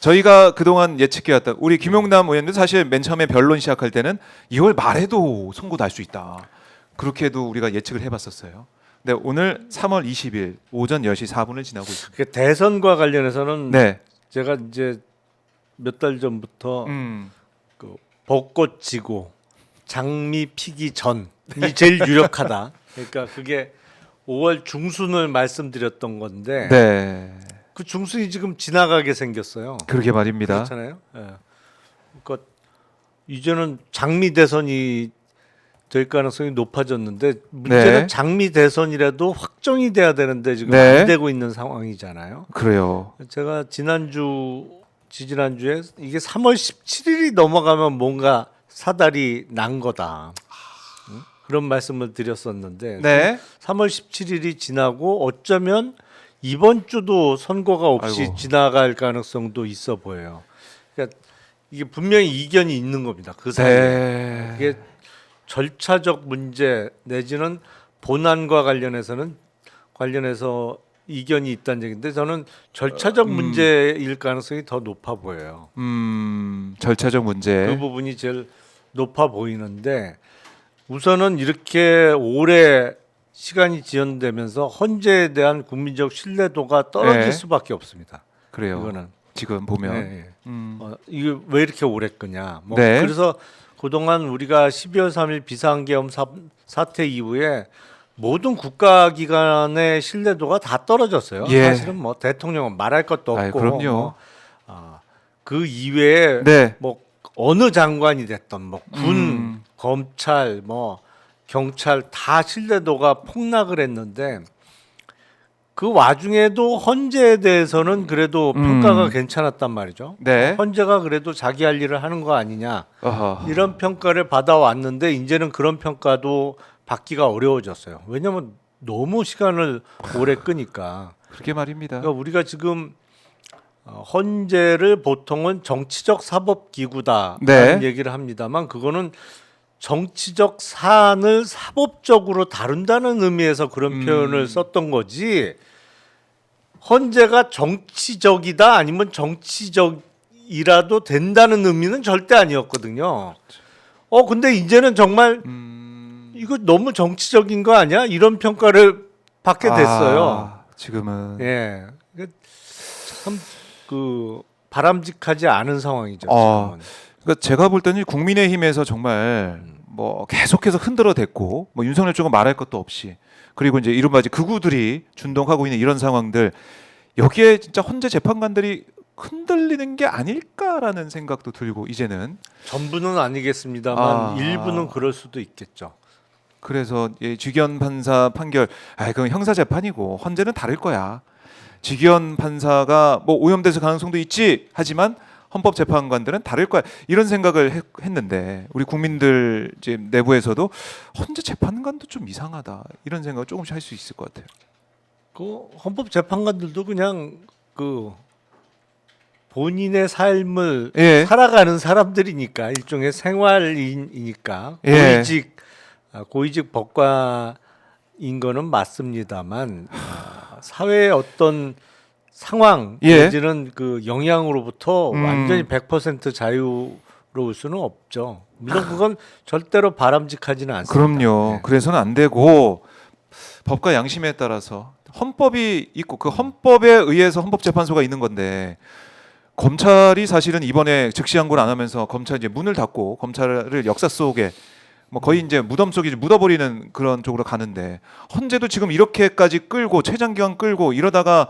저희가 그동안 예측해왔던 우리 김용남 의원도 사실 맨 처음에 변론 시작할 때는 2월 말에도 선고 날 수 있다. 그렇게도 우리가 예측을 해봤었어요. 근데 오늘 3월 20일 오전 10시 4분을 지나고 있습니다. 그 대선과 관련해서는 네. 제가 이제 몇 달 전부터 음. 그 벚꽃 지고 장미 피기 전이 제일 유력하다. 그러니까 그게 5월 중순을 말씀드렸던 건데 네. 그 중순이 지금 지나가게 생겼어요. 그러게 말입니다. 그렇잖아요. 예. 그러니까 이제는 장미 대선이 될 가능성이 높아졌는데 문제는 네. 장미 대선이라도 확정이 돼야 되는데 지금 네. 안 되고 있는 상황이잖아요. 그래요. 제가 지지난주에 이게 3월 17일이 넘어가면 뭔가 사달이 난 거다. 응? 그런 말씀을 드렸었는데 네. 3월 17일이 지나고 어쩌면 이번 주도 선거가 없이 아이고. 지나갈 가능성도 있어 보여요. 그러니까 이게 분명히 이견이 있는 겁니다. 그 사이에. 네. 이게 절차적 문제 내지는 본안과 관련해서 이견이 있다는 얘기인데 저는 절차적 문제일 가능성이 더 높아 보여요. 절차적 문제. 그 부분이 제일 높아 보이는데 우선은 이렇게 오래 시간이 지연되면서 헌재에 대한 국민적 신뢰도가 떨어질 네. 수밖에 없습니다. 그래요. 이거는 지금 보면 네, 네. 이게 왜 이렇게 오래 끄냐? 뭐 네. 그래서 그동안 우리가 12월 3일 비상계엄 사태 이후에 모든 국가기관의 신뢰도가 다 떨어졌어요. 예. 사실은 뭐 대통령은 말할 것도 아이, 없고, 그럼요. 그 이외에 네. 뭐 어느 장관이 됐던 뭐 군, 검찰, 뭐 경찰 다 신뢰도가 폭락을 했는데 그 와중에도 헌재에 대해서는 그래도 평가가 괜찮았단 말이죠. 네. 헌재가 그래도 자기 할 일을 하는 거 아니냐 어허. 이런 평가를 받아왔는데 이제는 그런 평가도 받기가 어려워졌어요. 왜냐하면 너무 시간을 오래 끄니까. 그렇게 말입니다. 그러니까 우리가 지금 헌재를 보통은 정치적 사법기구다라는 네. 얘기를 합니다만 그거는 정치적 사안을 사법적으로 다룬다는 의미에서 그런 표현을 썼던 거지 헌재가 정치적이다 아니면 정치적이라도 된다는 의미는 절대 아니었거든요. 근데 이제는 정말 이거 너무 정치적인 거 아니야? 이런 평가를 받게 됐어요. 지금은. 예. 참 그 바람직하지 않은 상황이죠. 지금은. 그러니까 제가 볼 때는 국민의힘에서 정말 뭐 계속해서 흔들어댔고 뭐 윤석열 쪽은 말할 것도 없이 그리고 이제 이른바 이제 극우들이 준동하고 있는 이런 상황들 여기에 진짜 헌재 재판관들이 흔들리는 게 아닐까라는 생각도 들고 이제는 전부는 아니겠습니다만 일부는 그럴 수도 있겠죠. 그래서 직위원 판사 판결 그건 형사 재판이고 헌재는 다를 거야. 직위원 판사가 뭐 오염돼서 가능성도 있지 하지만 헌법재판관들은 다를 거야 이런 생각을 했는데 우리 국민들 이제 내부에서도 헌재 재판관도 좀 이상하다 이런 생각을 조금씩 할 수 있을 것 같아요. 그 헌법재판관들도 그냥 그 본인의 삶을 예. 살아가는 사람들이니까 일종의 생활인이니까 예. 고위직 법관인 거는 맞습니다만 사회의 어떤 상황 예. 내지는 그 영향으로부터 완전히 100% 자유로울 수는 없죠. 물론 그건 절대로 바람직하지는 않습니다. 그럼요. 네. 그래서는 안 되고 법과 양심에 따라서 헌법이 있고 그 헌법에 의해서 헌법재판소가 있는 건데 검찰이 사실은 이번에 즉시항고를 안 하면서 검찰 이제 문을 닫고 검찰을 역사 속에 뭐 거의 이제 무덤 속에 묻어버리는 그런 쪽으로 가는데 헌재도 지금 이렇게까지 끌고 최장기간 끌고 이러다가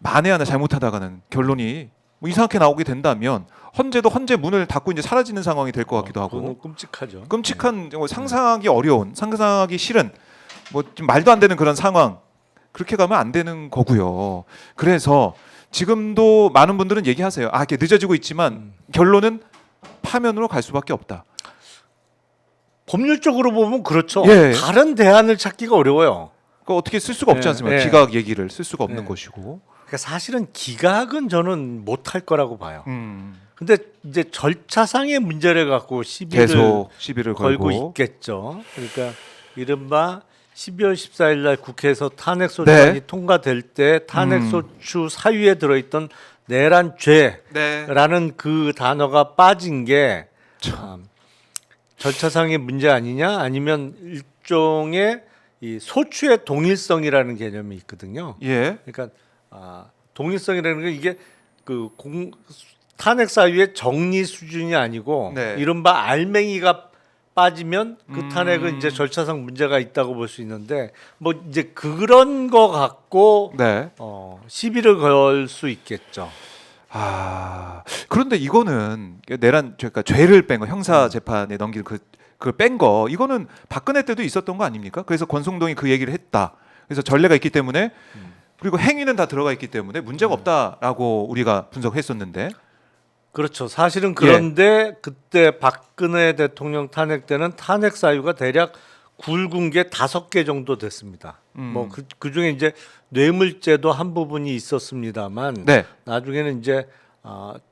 만에 하나 잘못하다가는 결론이 뭐 이상하게 나오게 된다면 헌재도 헌재 문을 닫고 이제 사라지는 상황이 될 것 같기도 하고 그건 끔찍하죠. 끔찍한 뭐 상상하기 어려운 상상하기 싫은 뭐 좀 말도 안 되는 그런 상황 그렇게 가면 안 되는 거고요. 그래서 지금도 많은 분들은 얘기하세요. 이렇게 늦어지고 있지만 결론은 파면으로 갈 수밖에 없다. 법률적으로 보면 그렇죠. 예. 다른 대안을 찾기가 어려워요. 그거 어떻게 쓸 수가 없지 예, 않습니까? 예. 기각 얘기를 쓸 수가 없는 예. 것이고. 그러니까 사실은 기각은 저는 못할 거라고 봐요. 음. 근데 이제 절차상의 문제를 갖고 시비를 계속 시비를 걸고 걸고. 있겠죠. 그러니까 이른바 12월 14일 날 국회에서 탄핵소추안이 네. 통과될 때 탄핵소추 사유에 들어있던 내란 죄라는 네. 그 단어가 빠진 게 절차상의 문제 아니냐 아니면 일종의 이 소추의 동일성이라는 개념이 있거든요. 예. 그러니까 동일성이라는 게 이게 탄핵 사유의 정리 수준이 아니고 네. 이른바 알맹이가 빠지면 그 탄핵은 이제 절차상 문제가 있다고 볼 수 있는데 뭐 이제 그런 거 갖고 네. 시비를 걸 수 있겠죠. 그런데 이거는 내란 그러니까 죄를 뺀 거 형사 재판에 넘길 그 뺀 거 이거는 박근혜 때도 있었던 거 아닙니까? 그래서 권성동이 그 얘기를 했다. 그래서 전례가 있기 때문에 그리고 행위는 다 들어가 있기 때문에 문제가 없다라고 우리가 분석했었는데 그렇죠. 사실은 그런데 그때 박근혜 대통령 탄핵 때는 탄핵 사유가 대략 굵은 게 5개 정도 됐습니다. 뭐 그 중에 이제 뇌물죄도 한 부분이 있었습니다만 네. 나중에는 이제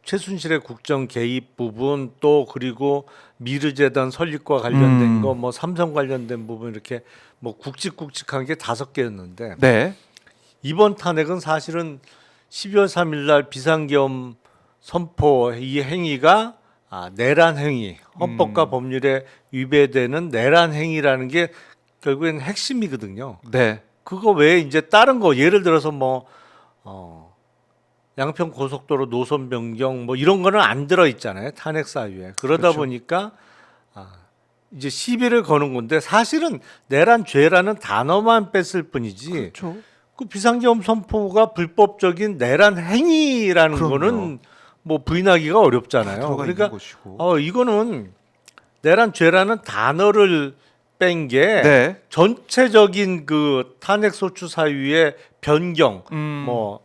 최순실의 국정 개입 부분 또 그리고 미르재단 설립과 관련된 거 뭐 삼성 관련된 부분 이렇게 뭐 굵직굵직한 게 5개였는데 네. 이번 탄핵은 사실은 12월 3일 날 비상계엄 선포 이 행위가 내란 행위, 헌법과 법률에 위배되는 내란 행위라는 게 결국엔 핵심이거든요. 네. 그거 외에 이제 다른 거 예를 들어서 뭐 양평 고속도로 노선 변경 뭐 이런 거는 안 들어 있잖아요. 탄핵 사유에. 그러다 그렇죠. 보니까 이제 시비를 거는 건데 사실은 내란 죄라는 단어만 뺐을 뿐이지. 그렇죠. 그 비상계엄 선포가 불법적인 내란 행위라는 그럼요. 거는 뭐 부인하기가 어렵잖아요. 들어가 그러니까 있는 것이고. 이거는 내란 죄라는 단어를 뺀 게 네. 전체적인 그 탄핵 소추 사유의 변경, 뭐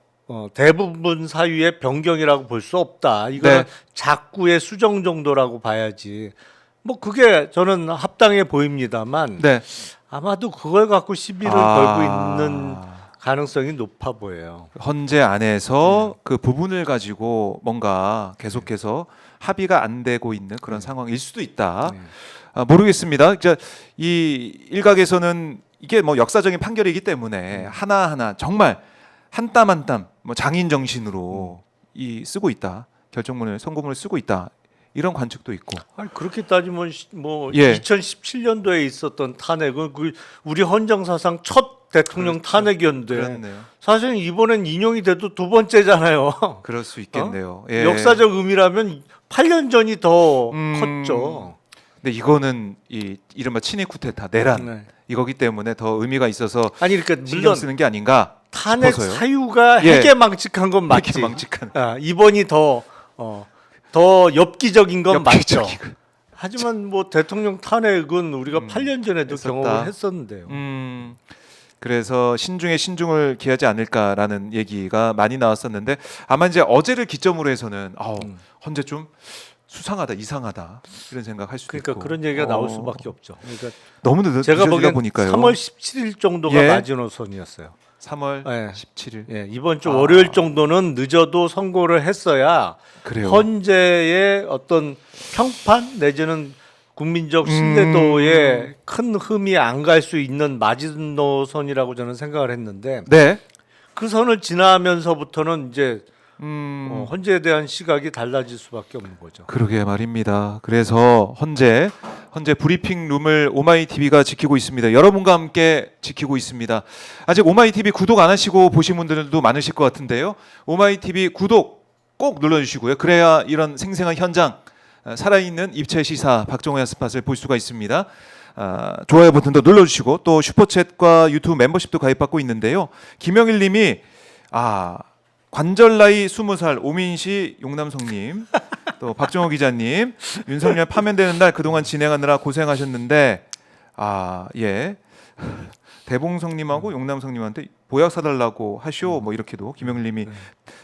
대부분 사유의 변경이라고 볼 수 없다. 이거는 네. 작구의 수정 정도라고 봐야지. 뭐 그게 저는 합당해 보입니다만 네. 아마도 그걸 갖고 시비를 걸고 있는 가능성이 높아 보여요. 헌재 안에서 그 부분을 가지고 뭔가 계속해서 합의가 안 되고 있는 그런 상황일 수도 있다. 모르겠습니다. 이 일각에서는 이게 뭐 역사적인 판결이기 때문에 하나하나 정말 한 땀 한 땀 뭐 장인 정신으로 이 쓰고 있다. 결정문을 선고문을 쓰고 있다. 이런 관측도 있고. 아니, 그렇게 따지면 뭐 예. 2017년도에 있었던 탄핵은 그 우리 헌정사상 첫 대통령 그렇죠. 탄핵이었는데 그렇네요. 사실은 이번엔 인용이 돼도 두 번째잖아요. 그럴 수 있겠네요. 예. 역사적 의미라면 8년 전이 더 음. 컸죠. 근데 이거는 이 이른바 친위 쿠데타 내란 네. 이거기 때문에 더 의미가 있어서 아니 그러니까 신경 물론 쓰는 게 아닌가 탄핵 싶어서요. 사유가 예. 해괴망측한 건 맞지. 해괴망측한. 이번이 더 엽기적인 건 맞죠. 엽기적이고. 하지만 뭐 대통령 탄핵은 우리가 8년 전에도 했었다. 경험을 했었는데요. 그래서 신중에 신중을 기하지 않을까라는 얘기가 많이 나왔었는데 아마 이제 어제를 기점으로 해서는 헌재 좀 수상하다, 이상하다 이런 생각할 수도 그러니까 있고. 그런 얘기가 나올 수밖에 없죠. 그러니까 너무 제가 늦어지다 보기엔 보니까요. 3월 17일 정도가 예. 마지노선이었어요. 3월 예. 17일. 예, 이번 주 월요일 정도는 늦어도 선고를 했어야 그래요. 헌재의 어떤 평판 내지는 국민적 신뢰도에 큰 흠이 안 갈 수 있는 마지노선이라고 저는 생각을 했는데 네. 그 선을 지나면서부터는 이제 헌재에 대한 시각이 달라질 수밖에 없는 거죠. 그러게 말입니다. 그래서 헌재 브리핑 룸을 오마이TV가 지키고 있습니다. 여러분과 함께 지키고 있습니다. 아직 오마이TV 구독 안 하시고 보신 분들도 많으실 것 같은데요. 오마이TV 구독 꼭 눌러주시고요. 그래야 이런 생생한 현장, 살아있는 입체 시사 박정호의 스팟을 볼 수가 있습니다. 좋아요 버튼도 눌러주시고 또 슈퍼챗과 유튜브 멤버십도 가입받고 있는데요. 김영일님이 관절 나이 20살 오민시 용남성님 또 박정호 기자님 윤석열 파면되는 날 그동안 진행하느라 고생하셨는데 예 대봉성님하고 용남성님한테 보약 사달라고 하시오 뭐 이렇게도 김영일님이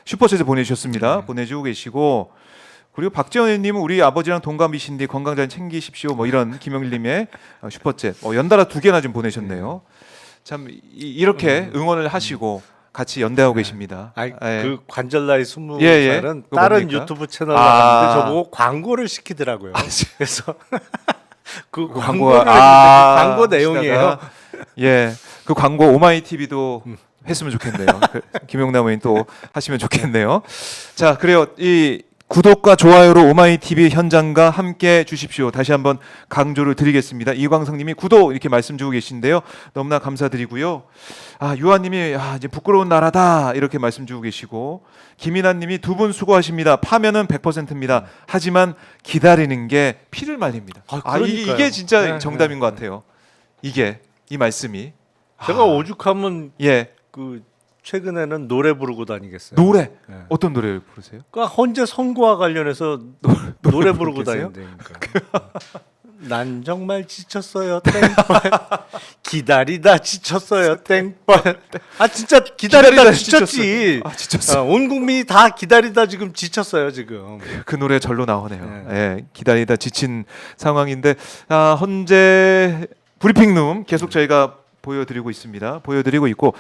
슈퍼챗에 보내주셨습니다. 보내주고 계시고 그리고 박지원님은 우리 아버지랑 동갑이신데 건강 잘 챙기십시오 뭐 이런 김영일님의 슈퍼챗 연달아 2개나 좀 보내셨네요. 참 이렇게 응원을 하시고 같이 연대하고 계십니다. 그 관절 나이 20살은 예. 그거 다른 뭡니까? 유튜브 채널 나갔는데 저보고 광고를 시키더라고요. 그래서 그 광고를 했는데 그 광고 내용이에요. 예, 그 광고 오마이TV도 했으면 좋겠네요. 김용남 의원 또 하시면 좋겠네요. 자, 그래요. 이 구독과 좋아요로 오마이 TV 현장과 함께 주십시오. 다시 한번 강조를 드리겠습니다. 이광성님이 구독 이렇게 말씀 주고 계신데요. 너무나 감사드리고요. 유아님이 이제 부끄러운 나라다 이렇게 말씀 주고 계시고, 김인아님이 두 분 수고하십니다. 파면은 100%입니다. 하지만 기다리는 게 피를 말립니다. 그러니까요. 이게 진짜 네, 정답인 것 같아요. 이게 이 말씀이 제가 오죽하면 예 그 최근에는 노래 부르고 다니겠어요. 노래 네. 어떤 노래를 부르세요? 그러니까 헌재 선거와 관련해서 노래 부르고 부르겠어요? 다닌다니까. 난 정말 지쳤어요. 땡벌. 기다리다 지쳤어요. 땡벌. 진짜 기다리다 지쳤지. 지쳤어. 온 국민이 다 기다리다 지금 지쳤어요. 지금. 그 노래 절로 나오네요. 네. 예, 기다리다 지친 상황인데 헌재 브리핑룸 계속 저희가 보여드리고 있습니다. 보여드리고 있고